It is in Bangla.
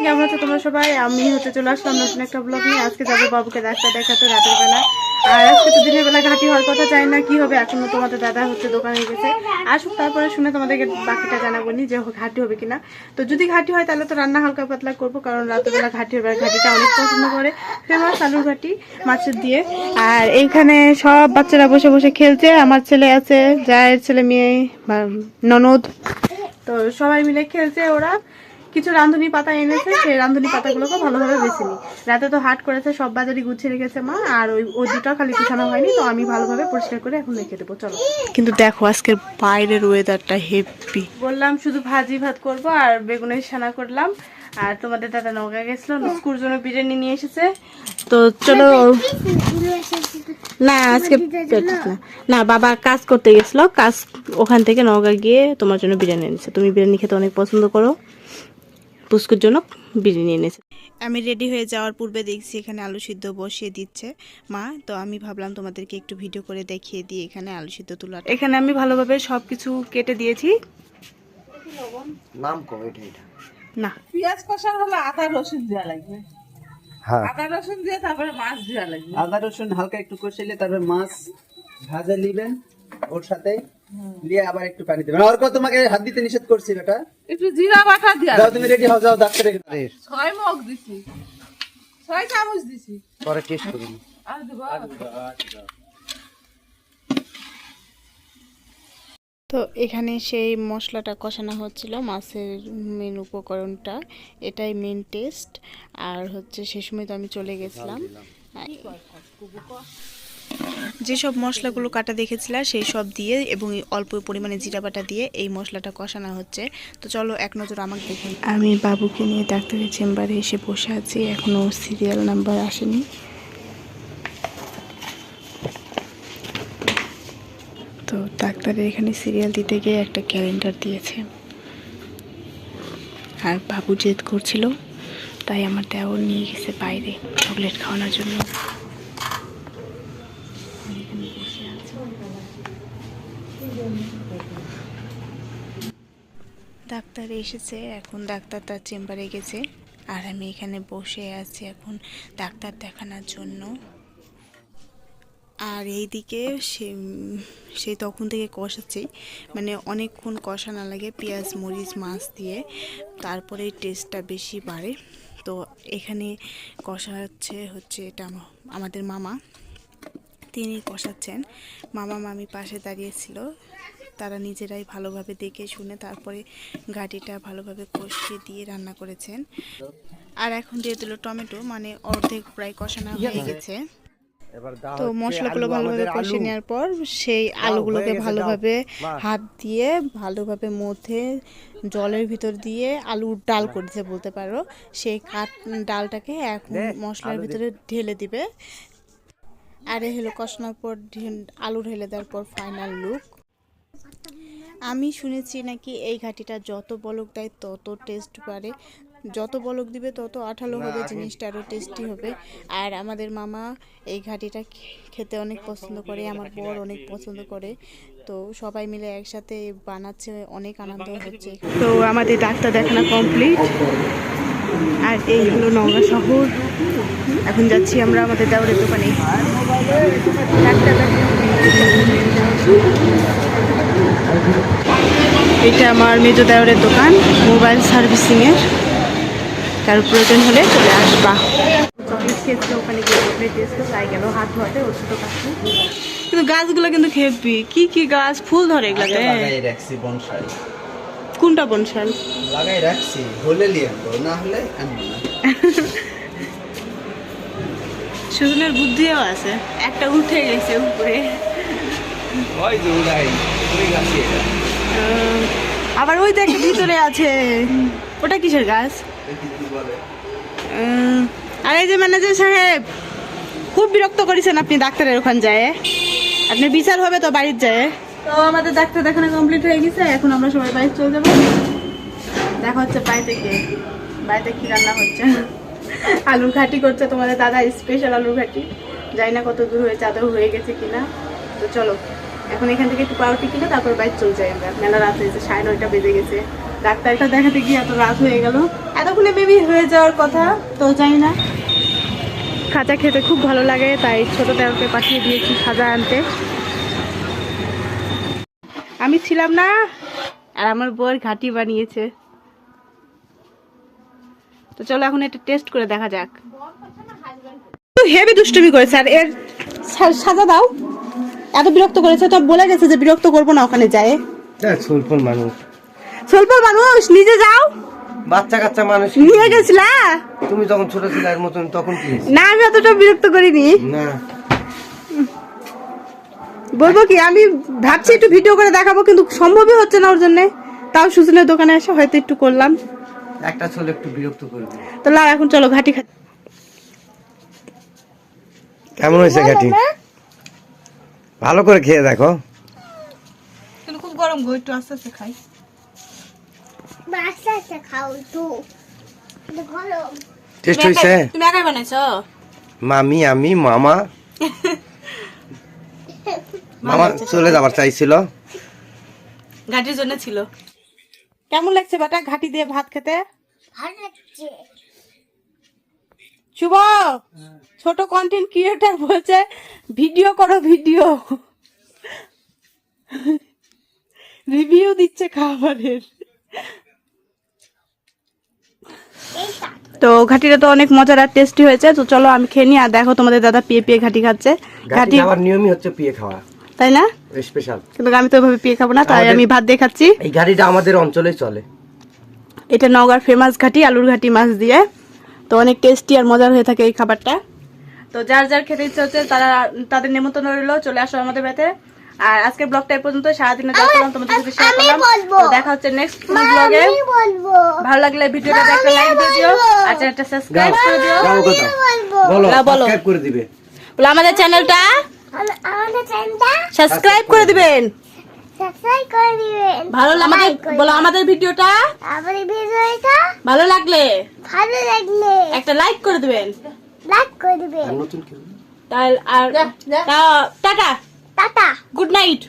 কেমন আছো তোমরা সবাই? আমি চলে আসলাম নতুন একটা ব্লগ নিয়ে। আজকে যাবো বাবুকে ডাক্তার দেখাতে রাতের বেলা। আর আজকে তো দিনের বেলা ঘাটি হওয়ার কথা, চাই না কি হবে। এখনো তোমাদের দাদা দোকানে গেছে, আসুক তারপরে শুনে তোমাদেরকে বাকিটা জানাবো নি যে ঘাটি হবে কিনা। তো যদি ঘাটি হয় তাহলে তো রান্না হালকা পাতলা করবো, কারণ রাতের বেলা ঘাটি হবে। ঘাটিটা অনেক পছন্দ করে, ফেমাস আলুর ঘাটি মাছের দিয়ে। আর এইখানে সব বাচ্চারা বসে বসে খেলছে। আমার ছেলে আছে, জায়ের ছেলে, মেয়ে, ননদ, তো সবাই মিলে খেলছে। ওরা কিছু রাঁধুনি পাতা এনেছে, সেই রাঁধুনি পাতাগুলোকে ভালোভাবে বেছে নিই। রাতে তো হাট করেছে, সব বাজারে গুছিয়ে রেখেছে মা, আর ওই দুটো খালি গুছানো হয়নি, তো আমি ভালোভাবে পরিষ্কার করে এখন রেখে দেবো। চলো। কিন্তু দেখো আজকের বাইরের ওয়েদারটা হেভি। বললাম শুধু ভাজি ভাত করব আর বেগুনের ছানা করলাম। আর তোমাদের দাদা নৌকা গেছিল, নুস্কুর জন্য বিরিয়ানি নিয়ে এসেছে। তো চলো। না আজকে না, বাবা কাজ করতে গেছিল, কাজ ওখান থেকে নওগাঁ গিয়ে তোমার জন্য বিরিয়ানি এনেছে। তুমি বিরিয়ানি খেতে অনেক পছন্দ করো, পুস্কুর জন্য বিরিয়ানি এনেছে। আমি রেডি হয়ে যাওয়ার পূর্বে দেখছি এখানে আলু সিদ্ধ বসিয়ে দিচ্ছে মা, তো আমি ভাবলাম তোমাদেরকে একটু ভিডিও করে দেখিয়ে দিই এখানে আলু সিদ্ধ তোলা। এখানে আমি ভালোভাবে সবকিছু কেটে দিয়েছি। নাম কো এটা না, পেঁয়াজ কষা হলে আদা রসুন দেওয়া লাগবে। হ্যাঁ, আদা রসুন দিয়ে তারপরে মাছ দেওয়া লাগবে। আদা রসুন হালকা একটু কষাইলে তারপর মাছ ভাজা নিবেন ওর সাথে, দিয়ে আবার একটু পানি দেবেন। আর কত তোমাকে হাত দিতে নিষেধ করছি বেটা। একটু জিরা বাটা দেওয়া যাও লাগবে। তুমি রেডি হও, যাও ডাক্তারের কাছে। 6 মগ দিছি, 6 চামচ দিছি। পরে টেস্ট করুন। আর দেব। তো এখানে সেই মশলাটা কষানো হচ্ছিল, মাছের মেন উপকরণটা, এটাই মেন টেস্ট। আর সে সময় তো আমি চলে গেছিলাম। যেসব মশলাগুলো কাটা দেখেছিলাম সেই সব দিয়ে এবং অল্প পরিমাণে জিরা বাটা দিয়ে এই মশলাটা কষানো হচ্ছে। তো চলো এক নজর আমাকে দেখুন। আমি বাবুকে নিয়ে ডাক্তারের চেম্বারে এসে বসে আছি, এখনো সিরিয়াল নাম্বার আসেনি। তো ডাক্তারের এখানে সিরিয়াল দিতে গিয়ে একটা ক্যালেন্ডার দিয়েছে। আর বাবু জেদ করছিল, তাই আমার দেওর নিয়ে গেছে বাইরে চকলেট খাওয়ানোর জন্য। ডাক্তার এসেছে, এখন ডাক্তার তার চেম্বারে গেছে, আর আমি এখানে বসে আছি এখন ডাক্তার দেখানোর জন্য। আর এইদিকে সে তখন থেকে কষাচ্ছে, মানে অনেকক্ষণ কষানো লাগে পেঁয়াজ মরিচ মাছ দিয়ে, তারপরে টেস্টটা বেশি বাড়ে। তো এখানে কষাচ্ছে এটা আমাদের মামা, তিনি কষাচ্ছেন। মামা মামি পাশে দাঁড়িয়েছিল, তারা নিজেরাই ভালোভাবে দেখে শুনে তারপরে ঘাটিটা ভালোভাবে কষিয়ে দিয়ে রান্না করেছেন। আর এখন দিয়ে দিল টমেটো, মানে অর্ধেক প্রায় কষানো হয়ে গেছে। তো মশলাগুলো ভালোভাবে কষিয়ে নেওয়ার পর সেই আলুগুলোকে ভালোভাবে হাত দিয়ে ভালোভাবে মধ্যে জলের ভিতর দিয়ে আলুর ডাল করেছে বলতে পারো, সেই ডালটাকে এখন মশলার ভিতরে ঢেলে দিবে। আর কষানোর পর আলু ঢেলে দেওয়ার পর ফাইনাল লুক। আমি শুনেছি নাকি এই ঘাটিটা যত বলক দেয় তত টেস্ট বাড়ে, যত বলক দিবে তত আঠালো হবে, জিনিসটা আরও টেস্টি হবে। আর আমাদের মামা এই ঘাটিটা খেতে অনেক পছন্দ করে, আমার বর অনেক পছন্দ করে, তো সবাই মিলে একসাথে বানাচ্ছে, অনেক আনন্দ হচ্ছে। তো আমাদের ডাক্তার দেখানো কমপ্লিট, আর এই হলো নওগাঁ শহর। এখন যাচ্ছি আমরা আমাদের দেওরের দোকানে। এটা আমার মেজো দেওরের দোকান, মোবাইল সার্ভিসিংয়ের, কারো প্রয়োজন হলে চলে আসবা। চকলেট খেয়েছিল, ওখানে গিয়ে চকলেট দিয়েছিল, তাই গেল হাত ধোয়াতে ওর ছোটো কাছে। কিন্তু গাছগুলো কিন্তু খেপি, কি কি গাছ, ফুল ধরে এগুলাতে। লাগাই রাখছি বনসাই। কোনটা বনসাল? লাগাই রাখছি, হলে লিয়ে আনবো, না হলে আনবো না। সুজনের বুদ্ধিও আছে, একটা উঠে গেছে উপরে। ওই যে উড়াই, ওই গাছই এটা। আবার ওই দেখ ভিতরে আছে, ওটা কিসের গাছ? আর এই যে ম্যানেজার সাহেব, খুব বিরক্ত করেছেন আপনি ডাক্তারের ওখানে যায়, আপনি বিচার হবে তো বাড়ির যায়। তো আমাদের ডাক্তার দেখানো কমপ্লিট হয়ে গেছে, এখন আমরা সবাই বাইরে চলে যাবো। দেখা হচ্ছে বাড়িতে গিয়ে। বাড়িতে কি রান্না হচ্ছে, আলুর ঘাটি করছে তোমাদের দাদা, স্পেশাল আলুর ঘাটি। জানি না কত দূর হয়েছে, আদৌ হয়ে গেছে কিনা। তো চলো এখন এখান থেকে একটু পাউরুটি কিনে তারপর বাইরে চলে যাই আমরা। মেলা রাত হয়েছে, 9:30 বেজে গেছে। ডাক্তারটা দেখাতে গিয়ে এত রাত হয়ে গেল, এতক্ষণে বেবি হয়ে যাওয়ার কথা, তো জানি না। খাজা খেতে খুব ভালো লাগে, তাই ছোট দেওরকে পাঠিয়ে দিয়েছি খাজা আনতে। আমি ছিলাম না, আর আমার বউয়ের ঘাটি বানিয়েছে। তো চলো এখন এটা টেস্ট করে দেখা যাক। হেভি দুষ্টুমি করেছে, আর এর সাজা দাও, এত বিরক্ত করেছে। তো বলে গেছে যে বিরক্ত করবো না ওখানে যায়। স্বল্প মানুষ, স্বল্প মানুষ, নিজে যাও। বাচ্চা কাচ্চা মানুষ নিয়ে গেছিলা তুমি যখন ছোট ছিলে এর মতন, তখন কি না? আমি অতটা বিরক্ত করিনি। না, বলবো কি, আমি ভাবছি একটু ভিডিও করে দেখাবো, কিন্তু সম্ভবই হচ্ছে না ওর জন্য। তাও সুজনের দোকানে এসে হয়তো একটু করলাম। একটা ছেলে একটু বিরক্ত করবে। তো লাও এখন চলো ঘাটি খা। কেমন হয়েছে ঘাটি? ভালো করে খেয়ে দেখো। কিন্তু খুব গরম গো, একটু আস্তে আস্তে খাই। টেস্ট হয়েছে? তুমি একাই বানাইছো? মামি, আমি, মামা। মামা চলে যাবার চাইছিল, ঘাটির জন্য ছিল। কেমন লাগছে বেটা ঘাটি দিয়ে ভাত খেতে? ভালো লাগছে। শুভ, ছোট কন্টেন্ট ক্রিয়েটর বলছে ভিডিও করো, ভিডিও রিভিউ দিচ্ছে খাবারের। তো ঘাটিটা তো অনেক মজার আর টেস্টি হয়েছে। তো চলো আমি খেয়ে নিই। আর দেখো তোমাদের দাদা পিয়ে পিয়ে ঘাটি খাচ্ছে। ঘাটি খাওয়ার নিয়মই হচ্ছে পিয়ে খাওয়া, তাই না? স্পেশাল। কিন্তু আমি তো ওইভাবে পিয়ে খাবো না, তাই আমি ভাত দিয়ে খাচ্ছি। এই ঘাটিটা আমাদের অঞ্চলে চলে। এটা নওগাঁর ফেমাস ঘাটি, আলুর ঘাটি মাছ দিয়ে। তো অনেক টেস্টি আর মজার হয়ে থাকে এই খাবারটা। তো যার যার খেতে ইচ্ছে হচ্ছে তারা তাদের নিমন্ত্রণ রইলো, চলে আসো আমাদের বাড়িতে। আর আজকের ব্লগটা এই পর্যন্ত, সারাদিনে যা করলাম তোমাদের সাথে শেয়ার করলাম। তো দেখা হচ্ছে নেক্সট ব্লগে। ভালো লাগলে ভিডিওটা একটা লাইক দিয়ে দিও, আর চ্যানেলটা সাবস্ক্রাইব করে দিও। বলো, বলো। সাবস্ক্রাইব করে দিবে। বলো আমাদের চ্যানেলটা সাবস্ক্রাইব করে দিবেন। ভালো লাগলে বলো আমাদের ভিডিওটা ভালো লাগলে একটা লাইক করে দিবেন। আর নতুন কেউ? তাহলে আর টাটা, গুড নাইট।